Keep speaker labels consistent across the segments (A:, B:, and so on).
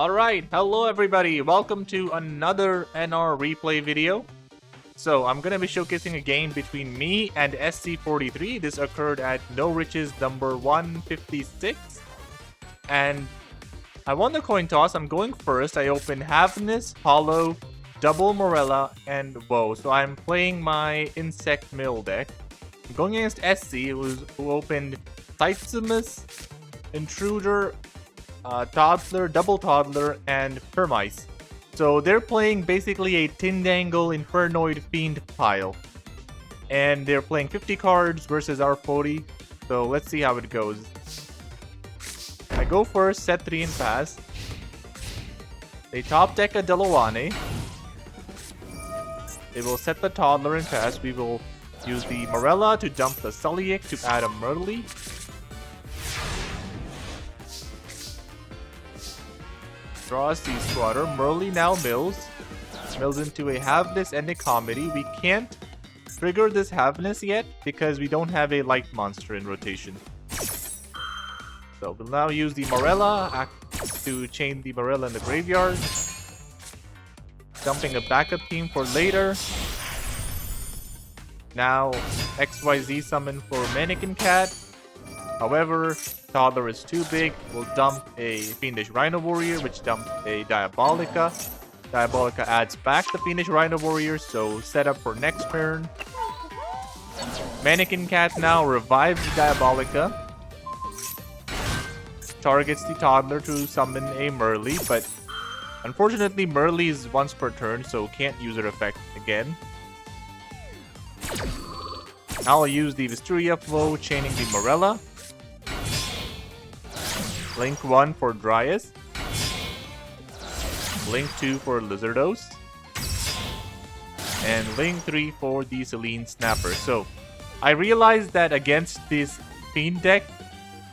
A: Alright, hello everybody, welcome to another NR replay video. So, I'm gonna be showcasing a game between me and SC43. This occurred at No Riches number 156. And I won the coin toss. I'm going first. I opened Havness, Hollow, Double Morella, and Woe. So I'm playing my Insect Mill deck. I'm going against SC, who opened Sightsumus, Intruder, Toddler, Double Toddler, and Permice. So they're playing basically a Tindangle Infernoid Fiend pile. And they're playing 50 cards versus our 40. So let's see how it goes. I go first, set 3 and pass. They top deck a Delowane. They will set the Toddler and pass. We will use the Morella to dump the Sulliek to add a Murley. Draw a Sea Squatter. Murley now mills. Mills into a Havness and a Comedy. We can't trigger this Havness yet because we don't have a light monster in rotation. So we'll now use the Morella to chain the Morella in the graveyard. Dumping a backup team for later. Now XYZ summon for Mannequin Cat. However, Toddler is too big. We'll dump a Fiendish Rhino Warrior, which dumped a Diabolica. Diabolica adds back the Fiendish Rhino Warrior, so set up for next turn. Mannequin Cat now revives the Diabolica. Targets the Toddler to summon a Murley, but unfortunately Murley is once per turn, so can't use her effect again. Now I'll use the Visturia Flow, chaining the Morella. Link 1 for Dryas. Link 2 for Lizardos. And Link 3 for the Selene Snapper. So, I realized that against this Fiend deck,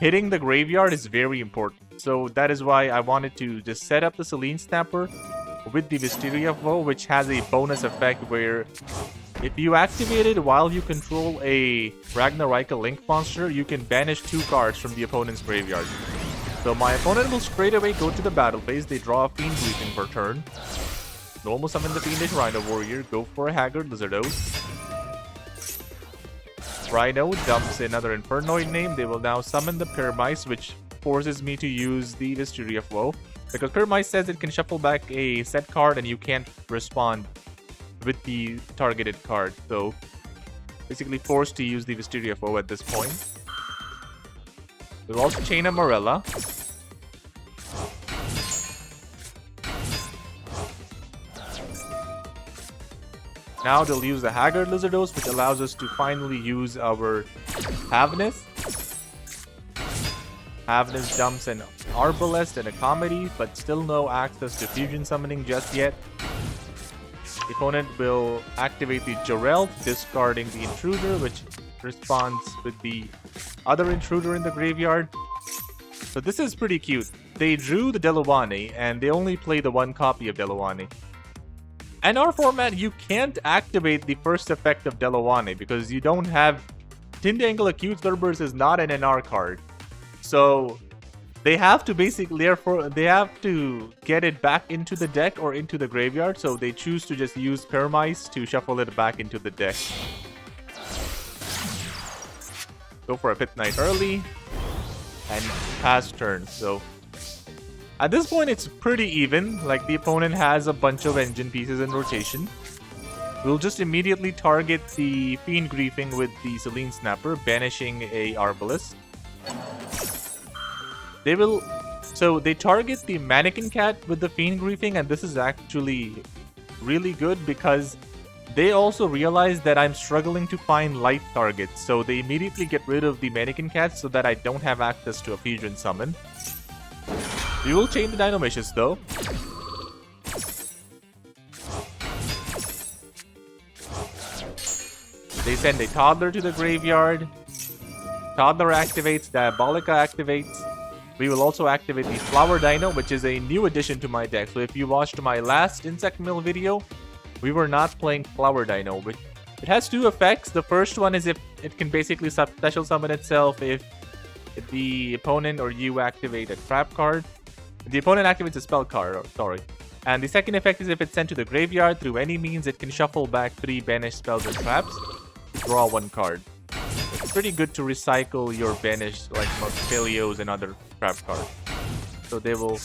A: hitting the graveyard is very important. So that is why I wanted to just set up the Selene Snapper with the Visturia Flow, which has a bonus effect where if you activate it while you control a Ragnarika Link monster, you can banish 2 cards from the opponent's graveyard. So my opponent will straight away go to the battle phase. They draw a Fiend Briefing per turn. Normal summon the Fiendish Rhino Warrior, go for a Haggard Lizardos. Rhino dumps another Infernoid name. They will now summon the Permice, which forces me to use the Visturia Flow. Because Permice says it can shuffle back a set card and you can't respond with the targeted card. So, basically forced to use the Visturia Flow at this point. We'll also chain a Morella. Now they'll use the Haggard Lizardos, which allows us to finally use our Havness. Havness dumps an Arbalest and a Comedy, but still no access to fusion summoning just yet. The opponent will activate the Jorel, discarding the Intruder, which responds with the other Intruder in the graveyard. So this is pretty cute. They drew the Delowane, and they only play the 1 copy of Delowane. In our format, you can't activate the first effect of Delowane because you don't have... Tindangle Acute Cerberus is not an NR card. So they have to basically, therefore, they have to get it back into the deck or into the graveyard. So they choose to just use Permice to shuffle it back into the deck. Go for a Pit Knight early and pass turn. So at this point, it's pretty even. Like, the opponent has a bunch of engine pieces in rotation. We'll just immediately target the Fiend Griefing with the Selene Snapper, banishing a Arbalest. They will... So, they target the Mannequin Cat with the Fiend Griefing, and this is actually really good because they also realize that I'm struggling to find light targets. So, they immediately get rid of the Mannequin Cat so that I don't have access to a fusion summon. We will chain the Dinomicious though. They send a Toddler to the graveyard. Toddler activates, Diabolica activates. We will also activate the Flower Dino, which is a new addition to my deck. So if you watched my last Insect Mill video, we were not playing Flower Dino. It has 2 effects. The first one is if it can basically special summon itself if the opponent or you activate a trap card. The opponent activates a spell card, sorry. And the second effect is if it's sent to the graveyard through any means, it can shuffle back 3 banished spells and traps to draw 1 card. It's pretty good to recycle your banished, like Moxelios and other trap cards. So they will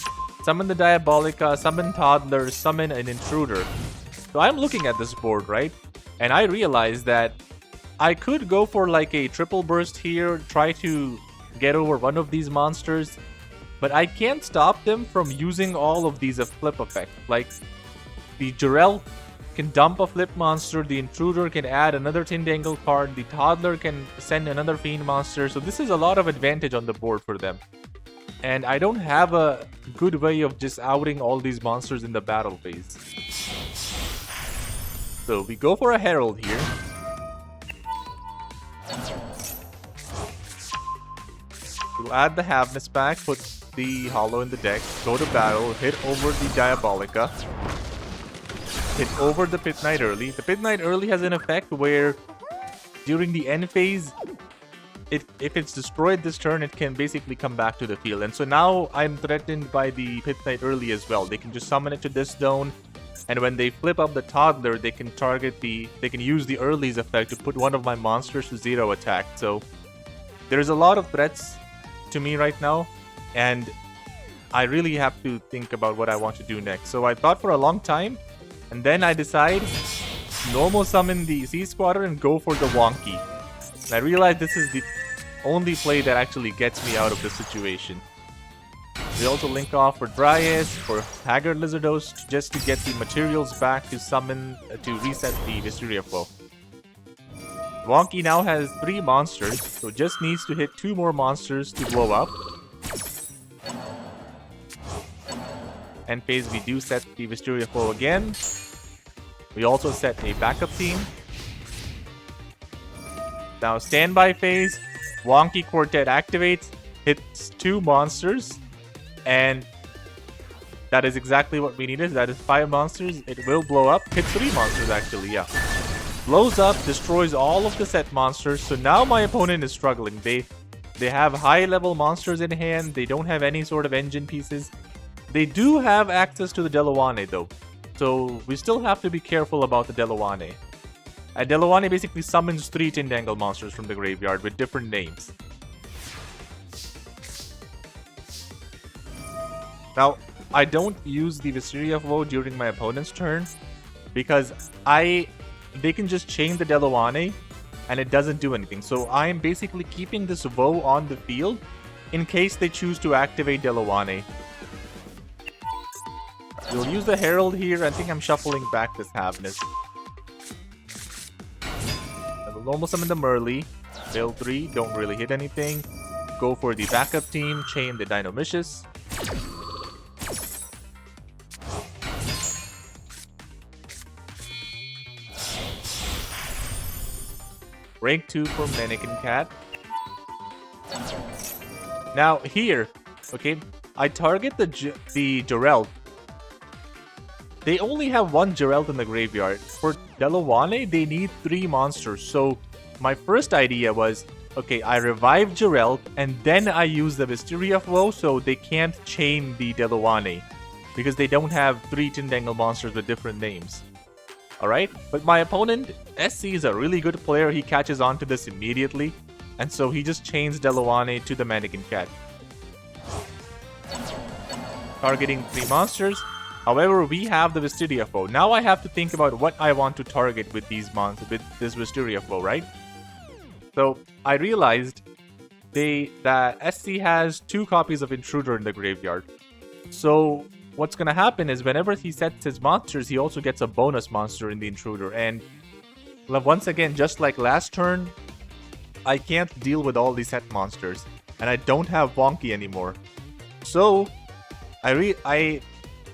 A: summon the Diabolica, summon Toddler, summon an Intruder. So I'm looking at this board, right? And I realize that I could go for like a triple burst here, try to get over one of these monsters, but I can't stop them from using all of these flip effects. Like, the Jarell can dump a flip monster, the Intruder can add another Tindangle card, the Toddler can send another Fiend monster, so this is a lot of advantage on the board for them. And I don't have a good way of just outing all these monsters in the battle phase. So we go for a Herald here. We'll add the Havness back, put the Hollow in the deck, go to battle, hit over the Diabolica, hit over the Pit Knight early. The Pit Knight early has an effect where during the end phase, if it's destroyed this turn, it can basically come back to the field. And so now I'm threatened by the Pit Knight early as well. They can just summon it to this zone, and when they flip up the Toddler, they can use the early's effect to put one of my monsters to 0 attack. So there's a lot of threats to me right now, and I really have to think about what I want to do next. So I thought for a long time, and then I decide normal summon the Sea Squatter and go for the Wonky. And I realize this is the only play that actually gets me out of the situation. We also link off for Dryas, for Haggard Lizardos, just to get the materials back to summon, to reset the Mystery of Woe. Wonky now has 3 monsters, so just needs to hit 2 more monsters to blow up. End phase, we do set the Mystery of Woe again. We also set a backup team. Now standby phase, Wonky Quartet activates, hits 2 monsters, and that is exactly what we needed. That is 5 monsters. It will blow up. Hit 3 monsters actually, yeah. Blows up, destroys all of the set monsters. So now my opponent is struggling. They have high level monsters in hand. They don't have any sort of engine pieces. They do have access to the Deluane though. So we still have to be careful about the Deluane. Deluane basically summons 3 Tindangle monsters from the graveyard with different names. Now, I don't use the Viseria of Woe during my opponent's turn because they can just chain the Deluane and it doesn't do anything. So I'm basically keeping this Woe on the field in case they choose to activate Deluane. We'll use the Herald here. I think I'm shuffling back this Havness. I will normal summon the Merly. Fail 3, don't really hit anything. Go for the backup team, chain the Dinomicious. Rank 2 for Mannequin Cat. Now here, okay, I target the Jarell. They only have 1 Jarell in the graveyard. For Deluane, they need 3 monsters. So my first idea was, okay, I revive Jarell and then I use the Mystery of Woe so they can't chain the Deluane because they don't have 3 Tindangle monsters with different names. Alright, but my opponent, SC, is a really good player. He catches on to this immediately, and so he just chains Deluane to the Mannequin Cat. Targeting 3 monsters. However, we have the Mysteria Foe. Now I have to think about what I want to target with these monsters, with this Mysteria Foe, right? So I realized that SC has 2 copies of Intruder in the graveyard. So what's gonna happen is whenever he sets his monsters, he also gets a bonus monster in the Intruder. And once again, just like last turn, I can't deal with all these set monsters, and I don't have Wonky anymore. So I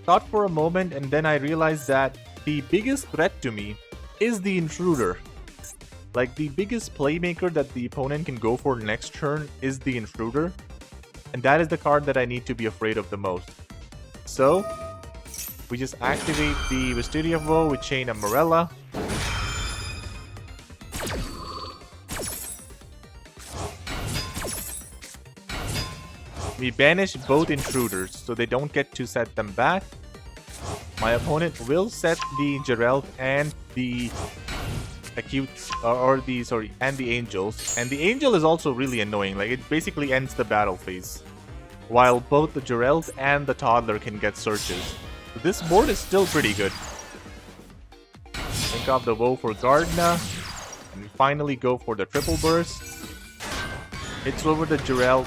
A: thought for a moment, and then I realized that the biggest threat to me is the Intruder. Like, the biggest playmaker that the opponent can go for next turn is the Intruder, and that is the card that I need to be afraid of the most. So we just activate the Mysteria of Woe, we chain a Morella. We banish both intruders, so they don't get to set them back. My opponent will set the Geralt and the acute, and the angels. And the angel is also really annoying. Like, it basically ends the battle phase, while both the Geralt and the toddler can get searches. So this board is still pretty good. Think of the Woe for Gardna, and we finally go for the triple burst. Hits over the Geralt.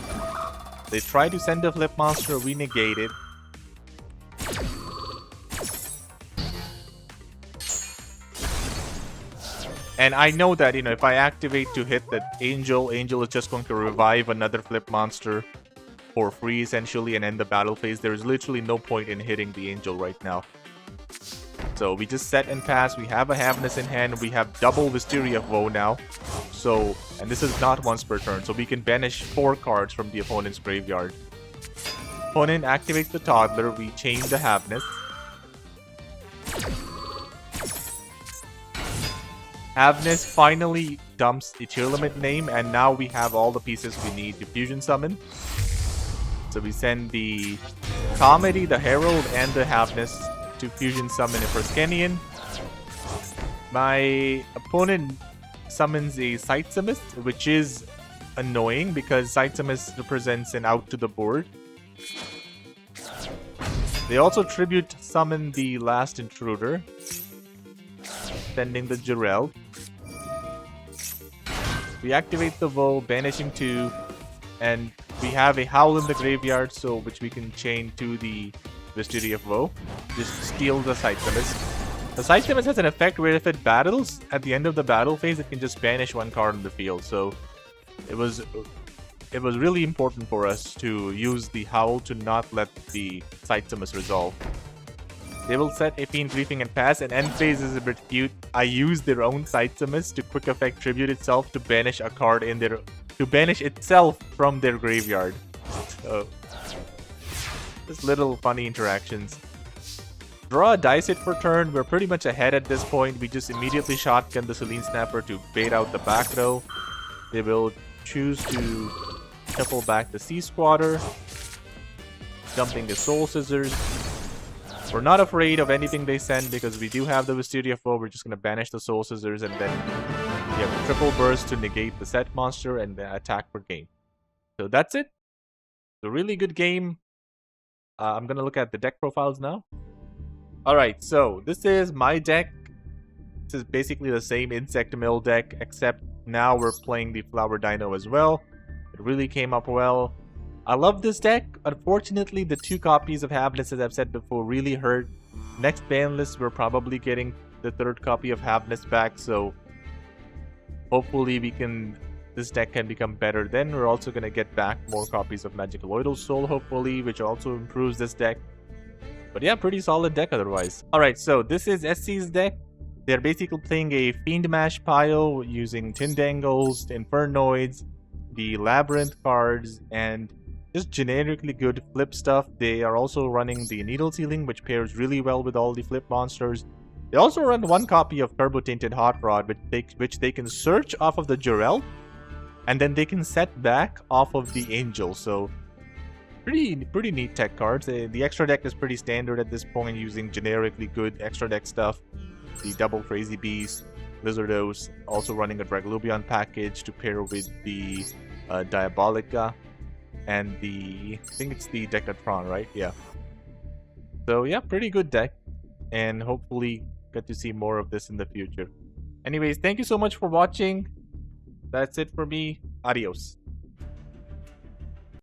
A: They try to send a flip monster, we negate it. And I know that, you know, if I activate to hit the Angel is just going to revive another flip monster for free, essentially, and end the battle phase. There is literally no point in hitting the Angel right now. So we just set and pass. We have a Havness in hand. We have double Wisteria of Woe now. So, and this is not once per turn, so we can banish 4 cards from the opponent's graveyard. Opponent activates the Toddler. We chain the Havness. Havness finally dumps the tier limit name, and now we have all the pieces we need to fusion summon. So we send the Comedy, the Herald, and the Havness to fusion summon a Perskenian. My opponent summons a Sightsimist, which is annoying because Sightsimist represents an out to the board. They also tribute summon the last intruder, sending the Geralt. We activate the Woe, banishing 2, and we have a Howl in the graveyard, so which we can chain to the Wisteria of Woe. Just steal the Sightsimist. The Sightsimist has an effect where if it battles, at the end of the battle phase, it can just banish 1 card on the field. So it was really important for us to use the Howl to not let the Sightsimist resolve. They will set a Fiend Briefing and pass, and end phase is a bit cute. I use their own Sightsimist to quick effect tribute itself to banish a card in their... to banish itself from their graveyard. So, just little funny interactions. Draw a dice hit for turn. We're pretty much ahead at this point. We just immediately shotgun the Selene Snapper to bait out the back row. They will choose to shuffle back the Sea Squatter, dumping the Soul Scissors. We're not afraid of anything they send because we do have the Wisteria of Woe. We're just going to banish the Soul Scissors, and then we have a triple burst to negate the set monster and attack for game. So that's it. It's a really good game. I'm going to look at the deck profiles now. Alright, so this is my deck. This is basically the same Insect Mill deck, except now we're playing the Flower Dino as well. It really came up well. I love this deck. Unfortunately, the 2 copies of Havness, as I've said before, really hurt. Next ban list, we're probably getting the 3rd copy of Havness back, so hopefully this deck can become better. Then we're also going to get back more copies of Magicaloidal Soul, hopefully, which also improves this deck. But yeah, pretty solid deck otherwise. Alright, so this is SC's deck. They're basically playing a Fiend Mash pile using Tindangles, Infernoids, the Labyrinth cards, and just generically good flip stuff. They are also running the Needle Sealing, which pairs really well with all the flip monsters. They also run 1 copy of Turbo Tainted Hot Rod, which they can search off of the Geralt, and then they can set back off of the Angel. So pretty neat tech cards. The extra deck is pretty standard at this point, using generically good extra deck stuff. The double Crazy Beast, Lizardos, also running a Draglubion package to pair with the Diabolica and I think it's the Decatron, right? Yeah. So yeah, pretty good deck, and hopefully get to see more of this in the future. Anyways, thank you so much for watching. That's it for me. Adios.